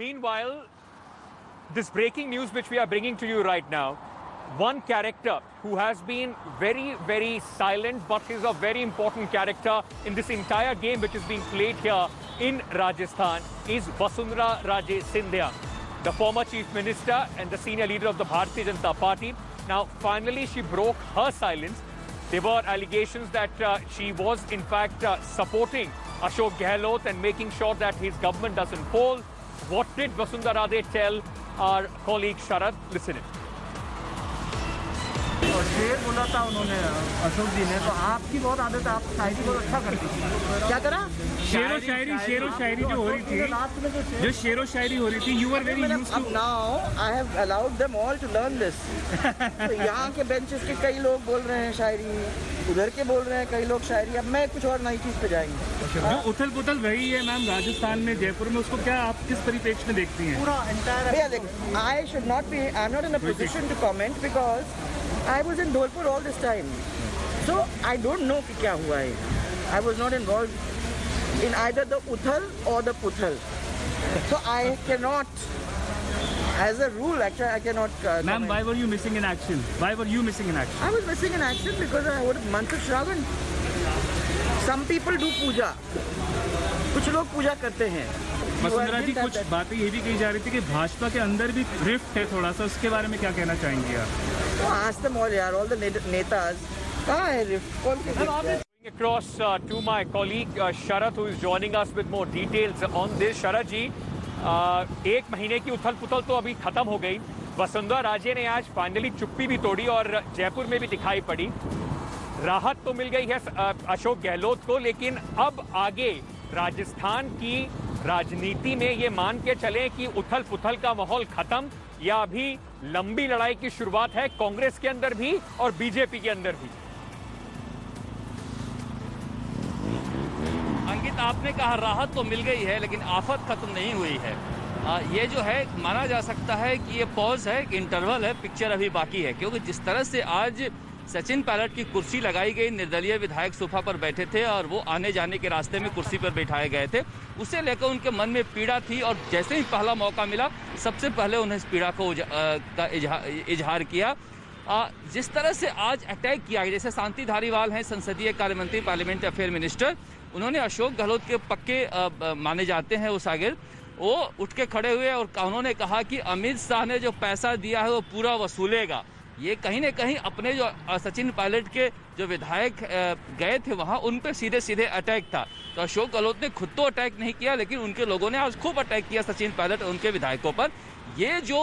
Meanwhile, this breaking news which we are bringing to you right now, one character who has been very, very silent, but is a very important character in this entire game which is being played here in Rajasthan, is Vasundhara Raje Scindia, the former Chief Minister and the senior leader of the Bharatiya Janata Party. Now, finally, she broke her silence. There were allegations that she was, in fact, supporting Ashok Gehlot and making sure that his government doesn't fall. What did Vasundhara Raje tell our colleague Sharad? Listen in. और शेर बोला था उन्होंने अशोक जी ने, तो आपकी बहुत आदत है, आप शायरी बहुत अच्छा करती थी। क्या करा? शेरो शायरी जो हो रही थी, जो शेरो शायरी हो रही थी, you were very used to. अब now I have allowed them all to learn this. तो यहाँ के बेंचेस के कई लोग बोल रहे हैं शायरी, उधर के बोल रहे हैं कई लोग शायरी, अब मैं कुछ और नई चीज पे जाएंगे। जो उथल पुथल रही है मैम राजस्थान में, जयपुर में, उसको क्या आप किस परिप्रेक्ष्य में देखती हैं? पूरा entire I should not be, I'm not in a position to comment because I was in Dholpur all this time, so I don't know कि क्या हुआ है. I was not involved in either the Uthal or the Puthal, so I cannot, as a rule, actually I cannot. Ma'am, why were you missing in action? Why were you missing in action? I was missing in action because I would Mantra Shravan. Some people do puja. कुछ लोग पूजा करते हैं. वसुंधरा जी, कुछ बातें ये भी कही जा रही थी कि भाजपा के अंदर भी रिफ्ट है थोड़ा सा, उसके बारे में क्या कहना चाहेंगे आप? तो ask them all यार, all the नेताज, कहाँ है रिफ्ट? कौन सी rift? Across to my colleague Sharad, who is joining us with more details on this. Sharad जी, एक महीने की उथल पुथल तो अभी खत्म हो गई. वसुंधरा राजे ने आज फाइनली चुप्पी भी तोड़ी और जयपुर में भी दिखाई पड़ी. राहत तो मिल गई है अशोक गहलोत को, लेकिन अब आगे राजस्थान की राजनीति में ये मान के चले कि उथल पुथल का माहौल खत्म या अभी लंबी लड़ाई की शुरुआत है कांग्रेस के अंदर भी और बीजेपी के अंदर भी. अंकित, आपने कहा राहत तो मिल गई है लेकिन आफत खत्म नहीं हुई है. ये जो है माना जा सकता है कि ये पॉज है, इंटरवल है, पिक्चर अभी बाकी है. क्योंकि जिस तरह से आज सचिन पायलट की कुर्सी लगाई गई, निर्दलीय विधायक सोफा पर बैठे थे और वो आने जाने के रास्ते में कुर्सी पर बैठाए गए थे, उसे लेकर उनके मन में पीड़ा थी और जैसे ही पहला मौका मिला सबसे पहले उन्हें इस पीड़ा को का इजहार किया. जिस तरह से आज अटैक किया गया, जैसे शांति धारीवाल हैं संसदीय कार्य मंत्री, पार्लियामेंट अफेयर मिनिस्टर, उन्होंने अशोक गहलोत के पक्के माने जाते हैं वो शागिर्द, वो उठ के खड़े हुए और उन्होंने कहा कि अमित शाह ने जो पैसा दिया है वो पूरा वसूलेगा. ये कहीं न कहीं अपने जो सचिन पायलट के जो विधायक गए थे वहाँ, उन पे सीधे सीधे अटैक था. तो अशोक गहलोत ने खुद तो अटैक नहीं किया, लेकिन उनके लोगों ने आज खूब अटैक किया सचिन पायलट और उनके विधायकों पर. ये जो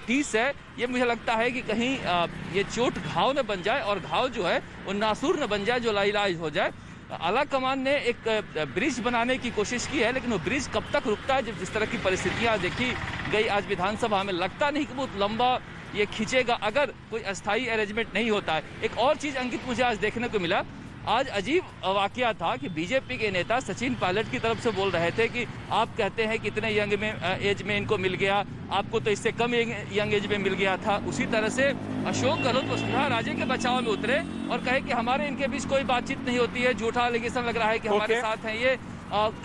टीस है, ये मुझे लगता है कि कहीं ये चोट घाव न बन जाए और घाव जो है वो नासूर न बन जाए, जो लाइलाज हो जाए. आला कमान ने एक ब्रिज बनाने की कोशिश की है, लेकिन वो ब्रिज कब तक रुकता है, जब जिस तरह की परिस्थितियाँ देखी गई आज विधानसभा में, लगता नहीं कि बहुत लंबा ये खींचेगा अगर कोई अस्थाई अरेंजमेंट नहीं होता है. एक और चीज़ अंकित मुझे आज देखने को मिला, आज अजीब वाकया था कि बीजेपी के नेता सचिन पायलट की तरफ से बोल रहे थे कि आप कहते हैं कि इतने यंग में एज में इनको मिल गया, आपको तो इससे कम यंग एज में मिल गया था. उसी तरह से अशोक गहलोत वसुंधरा राजे के बचाव में उतरे और कहे कि हमारे इनके बीच कोई बातचीत नहीं होती है, झूठा एलिगेशन लग रहा है कि हमारे साथ हैं ये,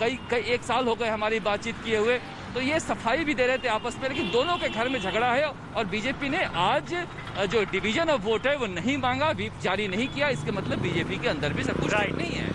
कई एक साल हो गए हमारी बातचीत किए हुए. तो ये सफाई भी दे रहे थे आपस में, लेकिन दोनों के घर में झगड़ा है और बीजेपी ने आज जो डिवीजन ऑफ वोट है वो नहीं मांगा, व्हिप जारी नहीं किया. इसके मतलब बीजेपी के अंदर भी सब कुछ नहीं है.